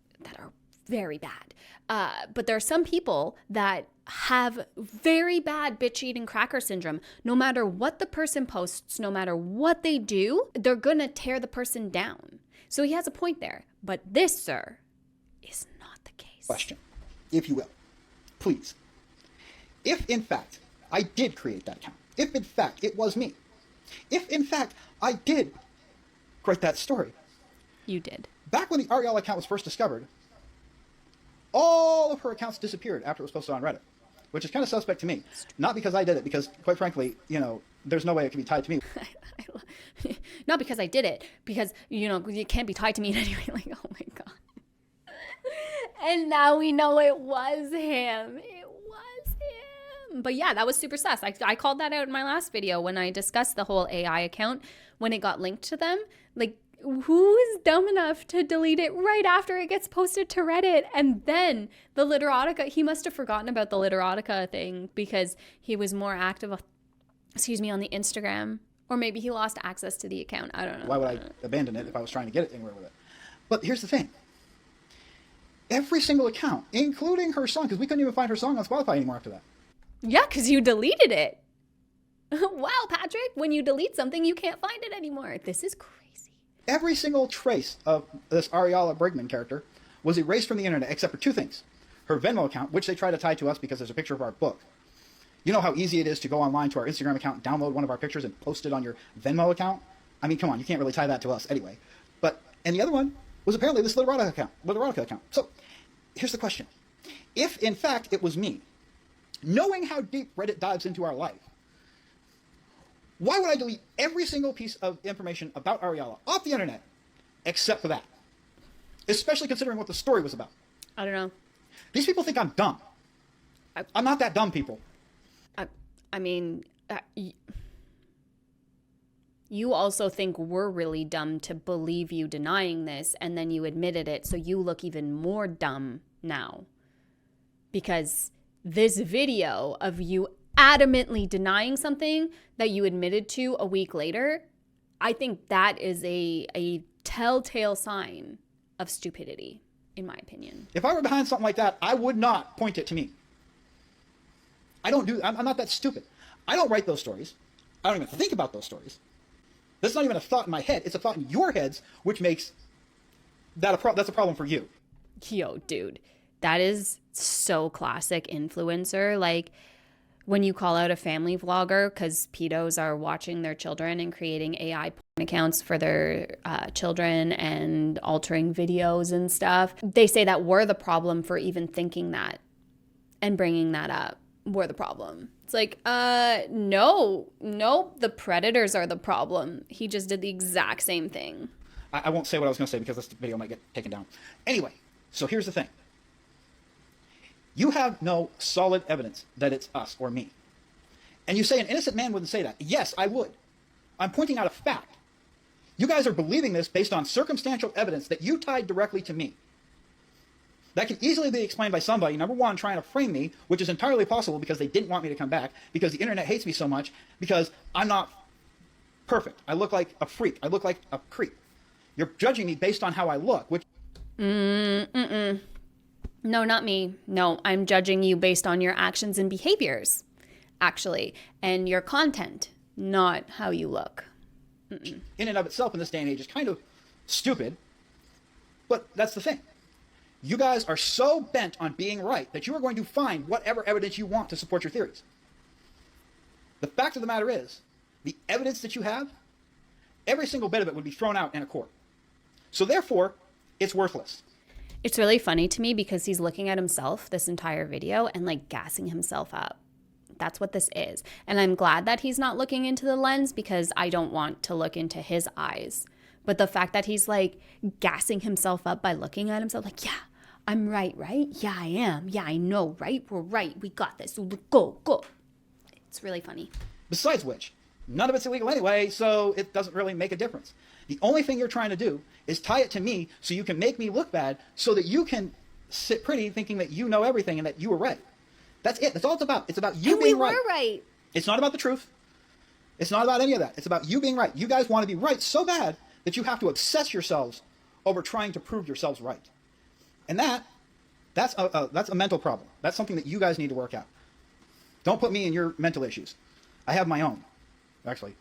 very bad. But there are some people that have very bad bitch eating cracker syndrome. No matter what the person posts, no matter what they do, they're gonna tear the person down. So he has a point there. But this, sir, is not the case. Question, if you will, please. If in fact I did create that account, if in fact it was me, if in fact I did write that story. You did. Back when the Ariella account was first discovered, all of her accounts disappeared after it was posted on Reddit, which is kind of suspect to me. Not because I did it, because quite frankly, there's no way it can be tied to me. Not because I did it, because, you can't be tied to me in any way. Like, oh my God. And now we know it was him. It was him. But yeah, that was super sus. I called that out in my last video when I discussed the whole AI account when it got linked to them. Like, who is dumb enough to delete it right after it gets posted to Reddit? And then the Literotica, he must have forgotten about the Literotica thing because he was more active, on the Instagram. Or maybe he lost access to the account. I don't know. Why would I abandon it if I was trying to get it anywhere with it? But here's the thing. Every single account, including her song, because we couldn't even find her song on Spotify anymore after that. Yeah, because you deleted it. Wow, Patrick, when you delete something, you can't find it anymore. This is crazy. Every single trace of this Ariella Brigman character was erased from the internet except for two things. Her Venmo account, which they try to tie to us because there's a picture of our book. You know how easy it is to go online to our Instagram account, download one of our pictures, and post it on your Venmo account? I mean, come on, you can't really tie that to us anyway. And the other one was apparently this Literotica account. So, here's the question. If, in fact, it was me, knowing how deep Reddit dives into our life, why would I delete every single piece of information about Ariella off the internet except for that? Especially considering what the story was about. I don't know. These people think I'm dumb. I'm not that dumb, people. You also think we're really dumb to believe you denying this, and then you admitted it, so you look even more dumb now. Because this video of you adamantly denying something that you admitted to a week later, I think that is a telltale sign of stupidity, in my opinion. If I were behind something like that, I would not point it to me. I'm not that stupid. I don't write those stories. I don't even think about those stories. That's not even a thought in my head. It's a thought in your heads, which makes that that's a problem for you. Yo, dude, that is so classic influencer. Like, when you call out a family vlogger because pedos are watching their children and creating AI porn accounts for their children and altering videos and stuff, they say that we're the problem for even thinking that and bringing that up. We're the problem. It's like, no, the predators are the problem. He just did the exact same thing. I won't say what I was going to say because this video might get taken down. Anyway, so here's the thing. You have no solid evidence that it's us or me. And you say an innocent man wouldn't say that. Yes, I would. I'm pointing out a fact. You guys are believing this based on circumstantial evidence that you tied directly to me. That can easily be explained by somebody, number one, trying to frame me, which is entirely possible because they didn't want me to come back, because the internet hates me so much, because I'm not perfect. I look like a freak. I look like a creep. You're judging me based on how I look, which... No, not me. No, I'm judging you based on your actions and behaviors, actually, and your content, not how you look. In and of itself in this day and age is kind of stupid, But that's the thing. You guys are so bent on being right that you are going to find whatever evidence you want to support your theories. The fact of the matter is, the evidence that you have, every single bit of it would be thrown out in a court. So therefore, it's worthless. It's really funny to me because he's looking at himself this entire video and like gassing himself up. That's what this is. And I'm glad that he's not looking into the lens because I don't want to look into his eyes. But the fact that he's like gassing himself up by looking at himself like, yeah, I'm right, right? Yeah, I am. Yeah, I know, right? We're right. We got this. Go, go. It's really funny. Besides which, none of it's illegal anyway, so it doesn't really make a difference. The only thing you're trying to do is tie it to me so you can make me look bad so that you can sit pretty thinking that you know everything and that you were right. That's it. That's all it's about. It's about you being right. We were right. It's not about the truth. It's not about any of that. It's about you being right. You guys want to be right so bad that you have to obsess yourselves over trying to prove yourselves right. And that's a mental problem. That's something that you guys need to work out. Don't put me in your mental issues. I have my own. Actually,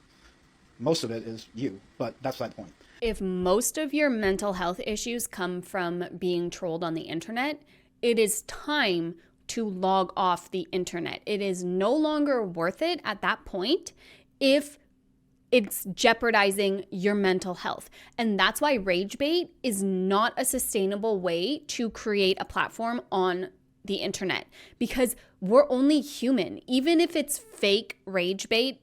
most of it is you, but that's not the point. If most of your mental health issues come from being trolled on the internet, it is time to log off the internet. It is no longer worth it at that point if it's jeopardizing your mental health. And that's why rage bait is not a sustainable way to create a platform on the internet, because we're only human. Even if it's fake rage bait,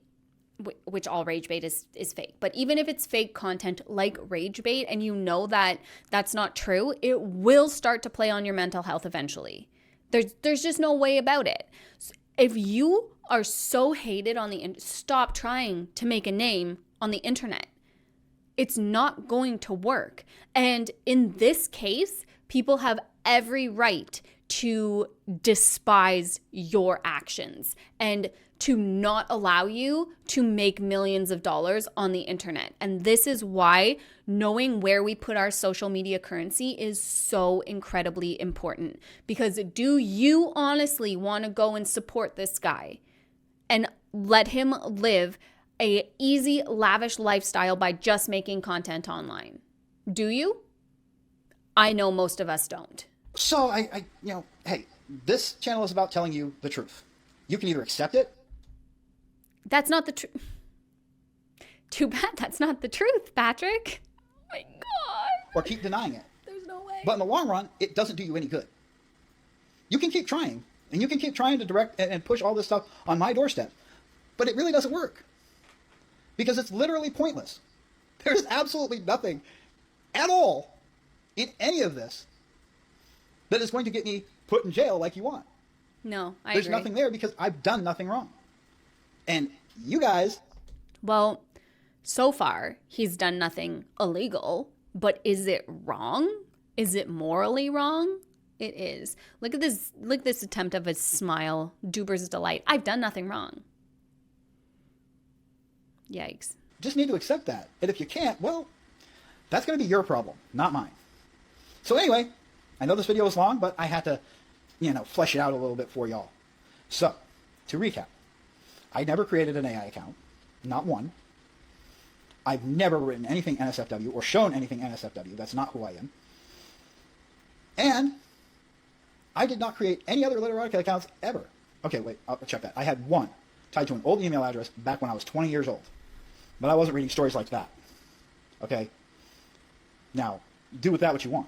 which all rage bait is fake, but even if it's fake content like rage bait and you know that that's not true, it will start to play on your mental health eventually. There's just no way about it. If you are so hated on the internet, stop trying to make a name on the internet. It's not going to work. And in this case, people have every right to despise your actions and to not allow you to make millions of dollars on the internet. And this is why knowing where we put our social media currency is so incredibly important. Because do you honestly want to go and support this guy and let him live a easy, lavish lifestyle by just making content online? Do you? I know most of us don't. So hey, this channel is about telling you the truth. You can either accept it. That's not the truth. Too bad that's not the truth, Patrick. Oh my God. Or keep denying it. There's no way. But in the long run, it doesn't do you any good. You can keep trying, and you can keep trying to direct and push all this stuff on my doorstep, but it really doesn't work because it's literally pointless. There's absolutely nothing at all in any of this that is going to get me put in jail like you want. No, I There's agree. nothing there because I've done nothing wrong. And you guys... Well, so far, he's done nothing illegal, but is it wrong? Is it morally wrong? It is. Look at this attempt of a smile, Duber's delight. I've done nothing wrong. Yikes. just need to accept that. And if you can't, well, that's going to be your problem, not mine. So anyway, I know this video was long, but I had to, flesh it out a little bit for y'all. So, to recap, I never created an AI account, not one. I've never written anything NSFW or shown anything NSFW. That's not who I am. And I did not create any other literati accounts ever. Okay, wait, I'll check that. I had one tied to an old email address back when I was 20 years old. But I wasn't reading stories like that. Okay? Now, do with that what you want.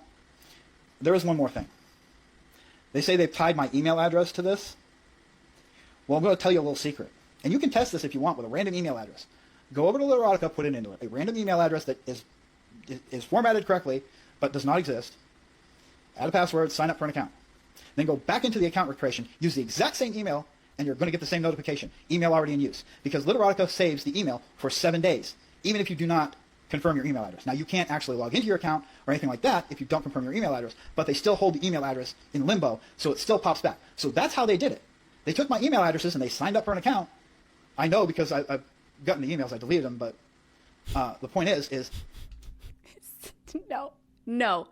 There is one more thing. They say they've tied my email address to this. Well, I'm going to tell you a little secret. And you can test this if you want with a random email address. Go over to Literotica, put it into it. A random email address that is formatted correctly, but does not exist. Add a password, sign up for an account. Then go back into the account creation, use the exact same email, and you're going to get the same notification. Email already in use. Because Literotica saves the email for 7 days, even if you do not confirm your email address. Now, you can't actually log into your account or anything like that if you don't confirm your email address, but they still hold the email address in limbo, so it still pops back. So that's how they did it. They took my email addresses and they signed up for an account. I know because I've gotten the emails, I deleted them, but the point is... No,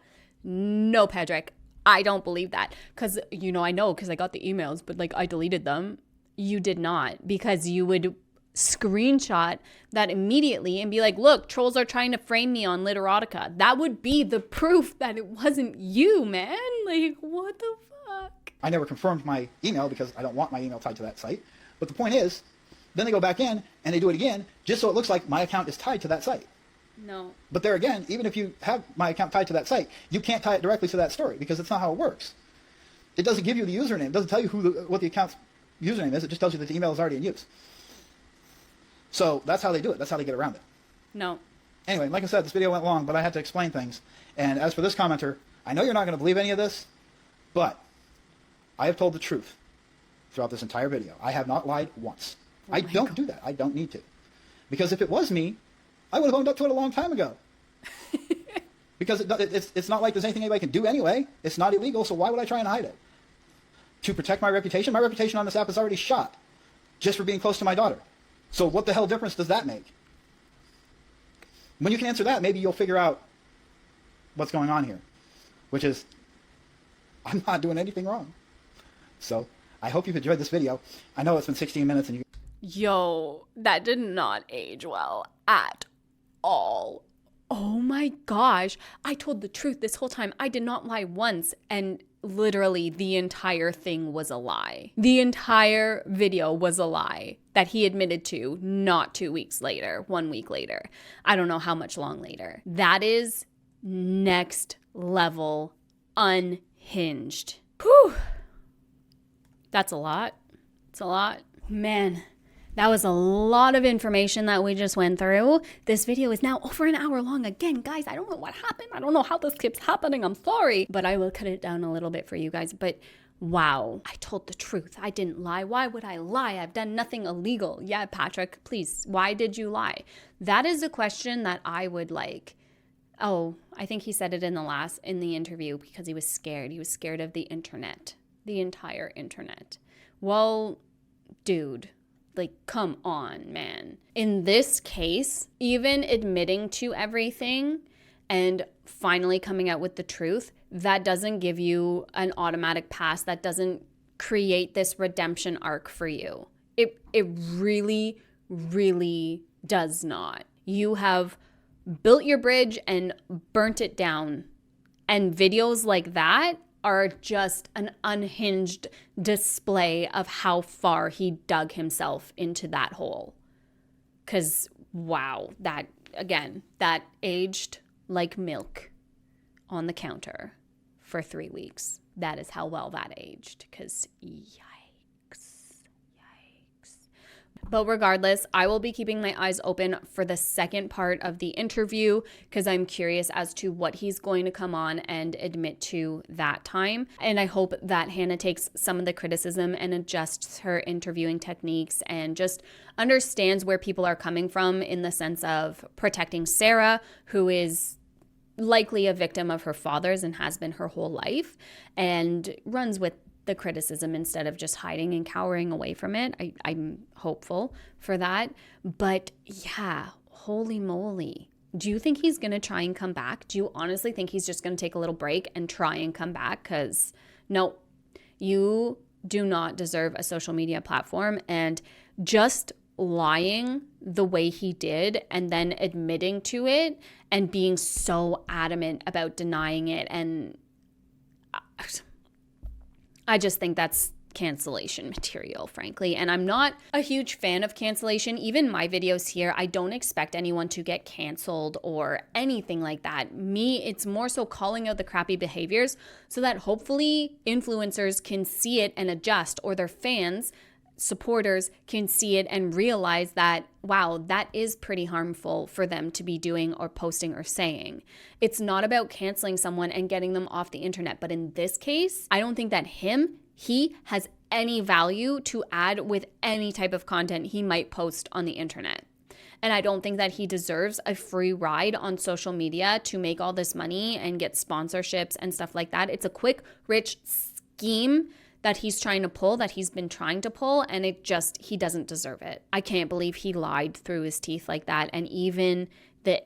Patrick. I don't believe that. Because, I know because I got the emails, but I deleted them. You did not, because you would screenshot that immediately and be like, look, trolls are trying to frame me on Literotica. That would be the proof that it wasn't you, man. Like, what the fuck? I never confirmed my email because I don't want my email tied to that site. But the point is, then they go back in and they do it again just so it looks like my account is tied to that site. No. But there again, even if you have my account tied to that site, you can't tie it directly to that story because that's not how it works. It doesn't give you the username. It doesn't tell you what the account's username is. It just tells you that the email is already in use. So that's how they do it. That's how they get around it. No. Anyway, like I said, this video went long, but I had to explain things. And as for this commenter, I know you're not going to believe any of this, but I have told the truth throughout this entire video. I have not lied once. I don't do that. I don't need to. Because if it was me, I would have owned up to it a long time ago. Because it's not like there's anything anybody can do anyway. It's not illegal, so why would I try and hide it? To protect my reputation? My reputation on this app is already shot just for being close to my daughter. So what the hell difference does that make? When you can answer that, maybe you'll figure out what's going on here, which is I'm not doing anything wrong. So I hope you've enjoyed this video. I know it's been 16 minutes and you... Yo, that did not age well at all. Oh my gosh. I told the truth this whole time. I did not lie once, and literally the entire thing was a lie. The entire video was a lie that he admitted to not 2 weeks later, 1 week later. I don't know how much long later. That is next level unhinged. Whew. That's a lot. It's a lot. Man, that was a lot of information that we just went through. This video is now over an hour long. Again, guys, I don't know what happened. I don't know how this keeps happening. I'm sorry. But I will cut it down a little bit for you guys. But wow, I told the truth. I didn't lie. Why would I lie? I've done nothing illegal. Yeah, Patrick, please, why did you lie? That is a question that I would like. Oh, I think he said it in the interview because he was scared. He was scared of the internet, the entire internet. Well, dude, like, come on, man. In this case, even admitting to everything and finally coming out with the truth, that doesn't give you an automatic pass. That doesn't create this redemption arc for you. It really, really does not. You have built your bridge and burnt it down. And videos like that are just an unhinged display of how far he dug himself into that hole. Because, wow, that aged like milk on the counter for 3 weeks. That is how well that aged, because yikes. But regardless, I will be keeping my eyes open for the second part of the interview because I'm curious as to what he's going to come on and admit to that time. And I hope that Hannah takes some of the criticism and adjusts her interviewing techniques and just understands where people are coming from in the sense of protecting Sarah, who is likely a victim of her father's and has been her whole life, and runs with the criticism instead of just hiding and cowering away from it. I'm hopeful for that. But yeah, holy moly. Do you think he's going to try and come back? Do you honestly think he's just going to take a little break and try and come back? Because no, you do not deserve a social media platform. And just lying the way he did and then admitting to it and being so adamant about denying it, and I just think that's cancellation material, frankly. And I'm not a huge fan of cancellation. Even my videos here, I don't expect anyone to get canceled or anything like that. It's more so calling out the crappy behaviors so that hopefully influencers can see it and adjust, or their fans, supporters can see it and realize that, wow, that is pretty harmful for them to be doing or posting or saying. It's not about canceling someone and getting them off the internet. But in this case, I don't think that he has any value to add with any type of content he might post on the internet. And I don't think that he deserves a free ride on social media to make all this money and get sponsorships and stuff like that. It's a quick, rich scheme that he's trying to pull, that he's been trying to pull, and he doesn't deserve it. I can't believe he lied through his teeth like that. And even the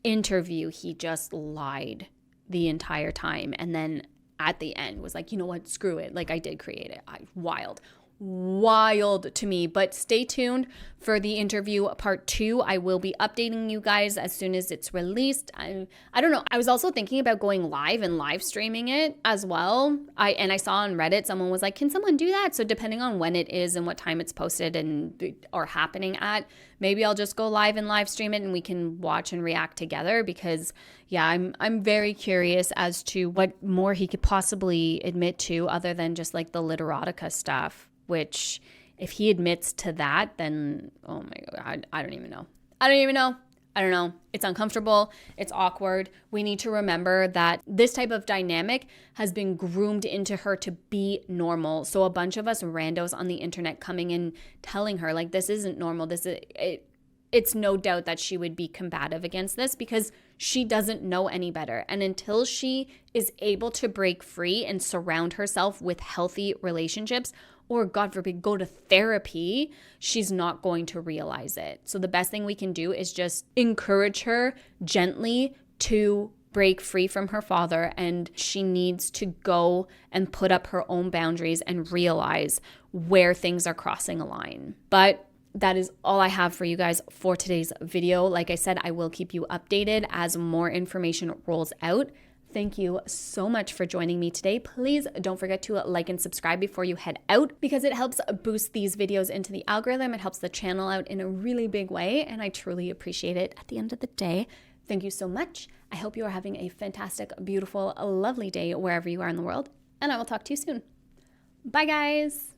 interview, he just lied the entire time. And then at the end was like, you know what, screw it. Like, I did create it. Wild. wild to me. But stay tuned for the interview part 2. I will be updating you guys as soon as it's released. I don't know. I was also thinking about going live and live streaming it as well. I saw on Reddit someone was like, can someone do that? So depending on when it is and what time it's posted and or happening at, maybe I'll just go live and live stream it and we can watch and react together, because yeah, I'm very curious as to what more he could possibly admit to other than just like the literotica stuff, which if he admits to that, then, oh my God, I don't even know. I don't know. It's uncomfortable. It's awkward. We need to remember that this type of dynamic has been groomed into her to be normal. So a bunch of us randos on the internet coming in telling her like, this isn't normal. It's no doubt that she would be combative against this because she doesn't know any better. And until she is able to break free and surround herself with healthy relationships, or God forbid, go to therapy, she's not going to realize it. So the best thing we can do is just encourage her gently to break free from her father, and she needs to go and put up her own boundaries and realize where things are crossing a line. But that is all I have for you guys for today's video. Like I said, I will keep you updated as more information rolls out. Thank you so much for joining me today. Please don't forget to like and subscribe before you head out, because it helps boost these videos into the algorithm. It helps the channel out in a really big way, and I truly appreciate it at the end of the day. Thank you so much. I hope you are having a fantastic, beautiful, lovely day wherever you are in the world, and I will talk to you soon. Bye, guys.